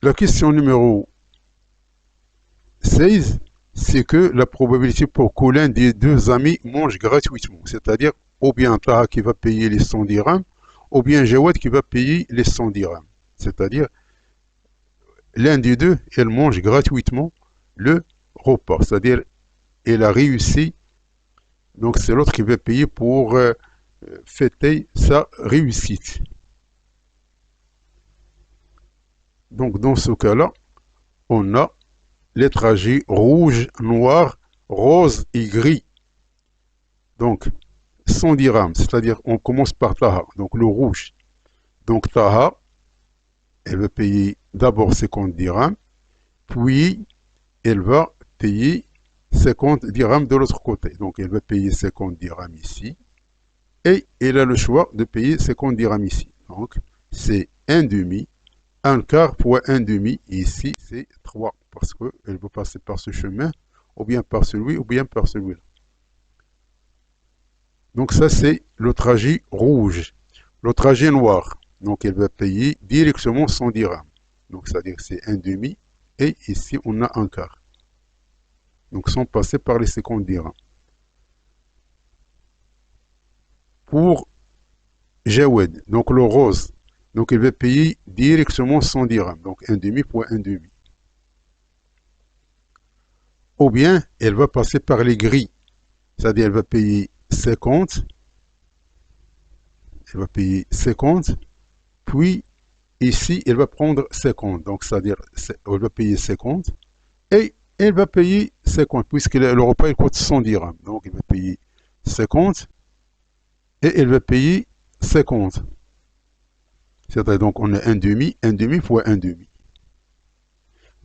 La question numéro 16, c'est que la probabilité pour que l'un des deux amis mange gratuitement. C'est-à-dire, ou bien Taha qui va payer les 100 dirhams, ou bien Jawad qui va payer les 100 dirhams. C'est-à-dire, l'un des deux, elle mange gratuitement le repas. C'est-à-dire, elle a réussi. Donc, c'est l'autre qui va payer pour fêter sa réussite. Donc, dans ce cas-là, on a les trajets rouge, noir, rose et gris. Donc, 100 dirhams, c'est-à-dire on commence par Taha, donc le rouge. Donc Taha, elle va payer d'abord 50 dirhams, puis elle va payer 50 dirhams de l'autre côté. Donc elle va payer 50 dirhams ici, et elle a le choix de payer 50 dirhams ici. Donc c'est un demi, un quart fois un demi, et ici c'est 3, parce qu'elle va passer par ce chemin, ou bien par celui, ou bien par celui-là. Donc ça, c'est le trajet rouge. Le trajet noir, donc elle va payer directement 100 dirhams. Donc c'est-à-dire que c'est un demi. Et ici, on a un quart. Donc sans passer par les 50 dirhams. Pour Jawed, donc le rose, donc elle va payer directement 100 dirhams. Donc un demi pour un demi. Ou bien, elle va passer par les gris. C'est-à-dire elle va payer 50. Elle va payer 50. Puis ici, elle va prendre 50. Donc c'est-à-dire elle va payer 50. Et elle va payer 50, puisque le repas il coûte 100 dirhams. Donc elle va payer 50 et elle va payer 50. C'est-à-dire donc on a un demi fois un demi.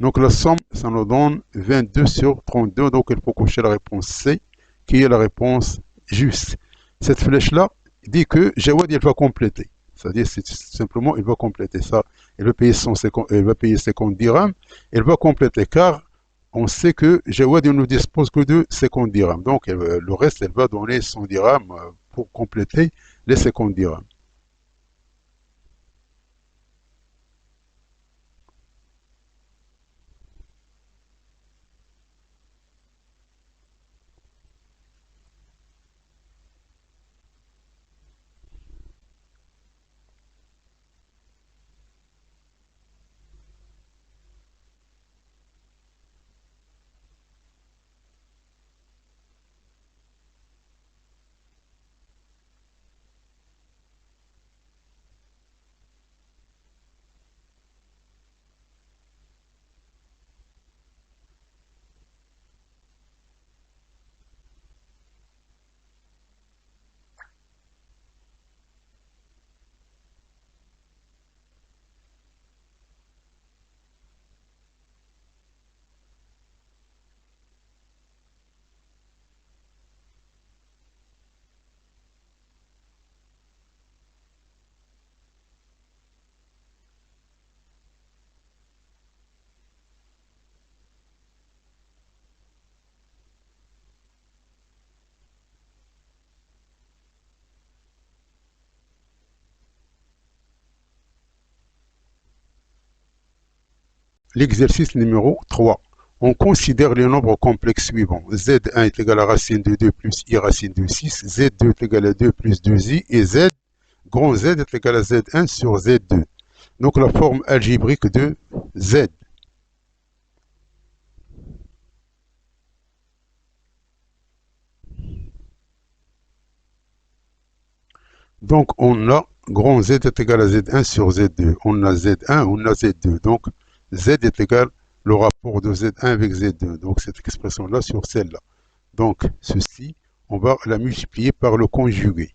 Donc la somme, ça nous donne 22 sur 32. Donc il faut cocher la réponse C, qui est la réponse juste. Cette flèche-là dit que Jawad il va compléter. C'est-à-dire c'est simplement il va compléter ça. Elle va payer 150, elle va payer 50 dirhams. Elle va compléter car on sait que Jawad ne dispose que de 50 dirhams. Donc le reste, elle va donner 100 dirhams pour compléter les 50 dirhams. L'exercice numéro 3. On considère les nombres complexes suivants. Z1 est égal à racine de 2 plus I racine de 6. Z2 est égal à 2 plus 2I. Et Z, grand Z est égal à Z1 sur Z2. Donc la forme algébrique de Z. Donc on a grand Z est égal à Z1 sur Z2. On a Z1, on a Z2. Donc Z est égal le rapport de Z1 avec Z2. Donc cette expression-là sur celle-là. Donc ceci, on va la multiplier par le conjugué.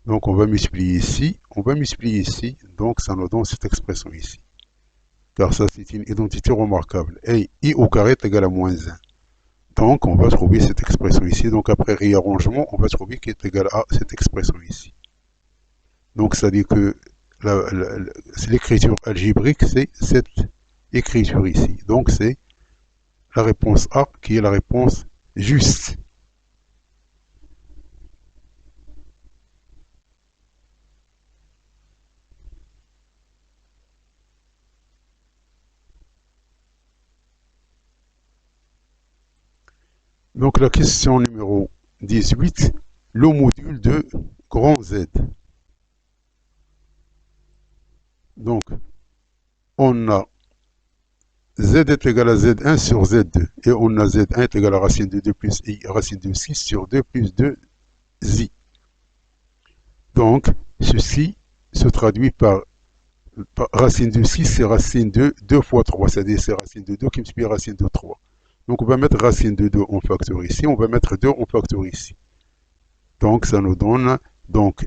Donc on va multiplier ici, on va multiplier ici. Donc ça nous donne cette expression ici. Car ça c'est une identité remarquable. Et I au carré est égal à moins 1. Donc on va trouver cette expression ici. Donc après réarrangement, on va trouver qu'elle est égal à cette expression ici. Donc ça dit que l'écriture algébrique, c'est cette écriture ici. Donc c'est la réponse A qui est la réponse juste. Donc la question numéro 18, le module de grand Z. Donc on a Z est égal à Z1 sur Z2 et on a Z1 est égal à racine de 2 plus I racine de 6 sur 2 plus 2 Z. Donc ceci se traduit par racine de 6, c'est racine de 2 fois 3, c'est-à-dire c'est racine de 2 qui me suit racine de 3. Donc on va mettre racine de 2 en facteur ici, on va mettre 2 en facteur ici. Donc ça nous donne, donc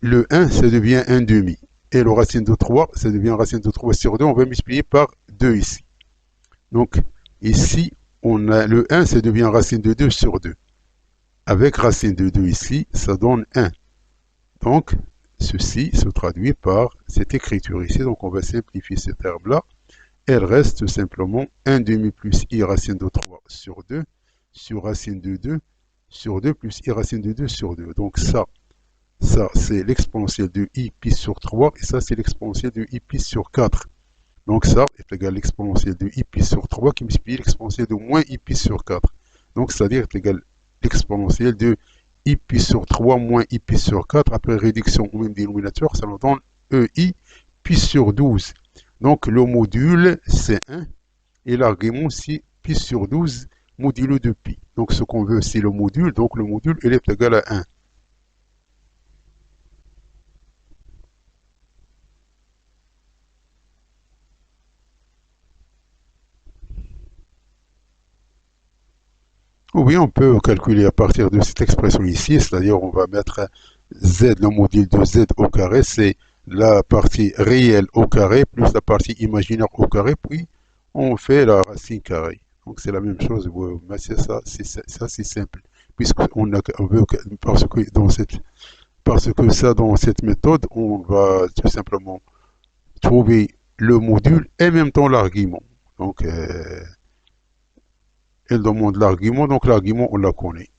le 1, ça devient 1 demi. Et le racine de 3, ça devient racine de 3 sur 2, on va multiplier par 2 ici. Donc ici, on a le 1, ça devient racine de 2 sur 2. Avec racine de 2 ici, ça donne 1. Donc ceci se traduit par cette écriture ici. Donc on va simplifier ce terme-là. Elle reste tout simplement 1 demi plus I racine de 3 sur 2 sur racine de 2 sur 2 plus I racine de 2 sur 2. Donc ça c'est l'exponentielle de I pi sur 3 et ça c'est l'exponentielle de I pi sur 4. Donc ça est égal à l'exponentielle de I pi sur 3 qui multiplie l'exponentielle de moins I pi sur 4. Donc c'est-à-dire est égal à l'exponentielle de I pi sur 3 moins I pi sur 4. Après réduction au même dénominateur, ça nous donne EI pi sur 12. Donc le module c'est 1 et l'argument c'est pi sur 12 modulo de pi. Donc ce qu'on veut c'est le module, donc le module il est égal à 1. Oui, on peut calculer à partir de cette expression ici, c'est-à-dire on va mettre z, le module de z au carré, c'est la partie réelle au carré plus la partie imaginaire au carré, puis on fait la racine carrée. Donc c'est la même chose, mais c'est ça, c'est simple, on veut parce que ça dans cette méthode, on va tout simplement trouver le module et en même temps l'argument. Donc elle demande l'argument, donc l'argument on la connaît.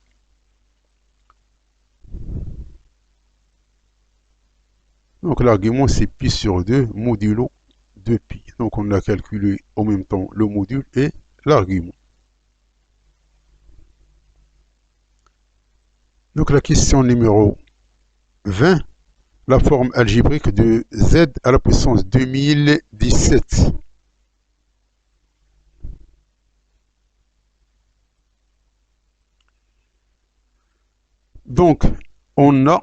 Donc l'argument c'est pi sur 2 modulo de pi. Donc on a calculé en même temps le module et l'argument. Donc la question numéro 20, la forme algébrique de z à la puissance 2017. Donc on a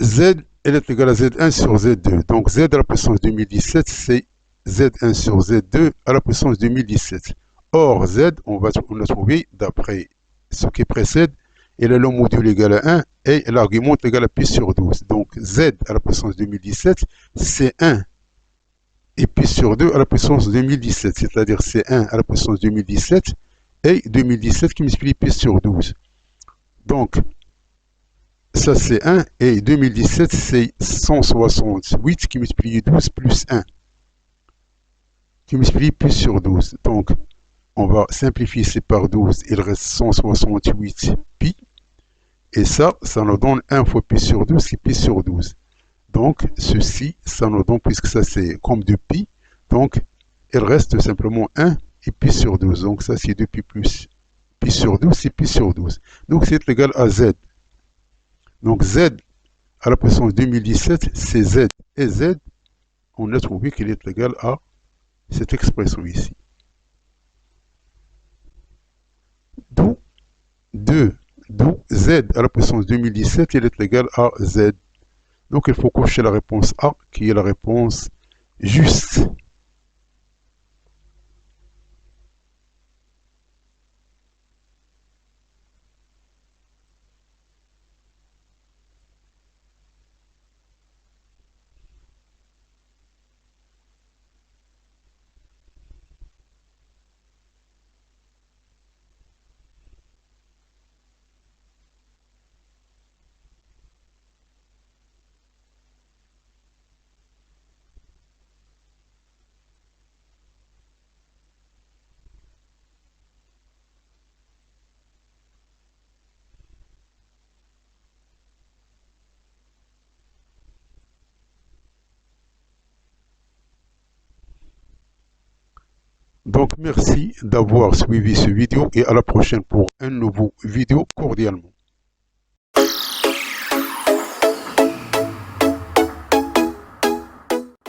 z elle est égale à z1 sur z2. Donc z à la puissance 2017 c'est z1 sur z2 à la puissance 2017. Or z on a trouvé d'après ce qui précède, et là le module égal à 1 et l'argument est égal à pi sur 12. Donc z à la puissance 2017 c'est 1 et pi sur 2 à la puissance 2017, c'est-à-dire c'est 1 à la puissance 2017 et 2017 qui multiplie pi sur 12. Donc ça c'est 1 et 2017 c'est 168 qui multiplie 12 plus 1 qui multiplie pi sur 12. Donc on va simplifier c'est par 12, il reste 168 pi. Et ça nous donne 1 fois pi sur 12 qui est pi sur 12. Donc ceci, ça nous donne, puisque ça c'est comme 2 pi, donc il reste simplement 1 et pi sur 12. Donc ça c'est 2 pi plus pi sur 12, c'est pi sur 12. Donc c'est égal à z. Donc z à la puissance 2017, c'est z. Et z, on a trouvé qu'il est égal à cette expression ici. D'où 2, d'où z à la puissance 2017, il est égal à z. Donc il faut cocher la réponse A, qui est la réponse juste. Donc merci d'avoir suivi ce vidéo et à la prochaine pour un nouveau vidéo cordialement.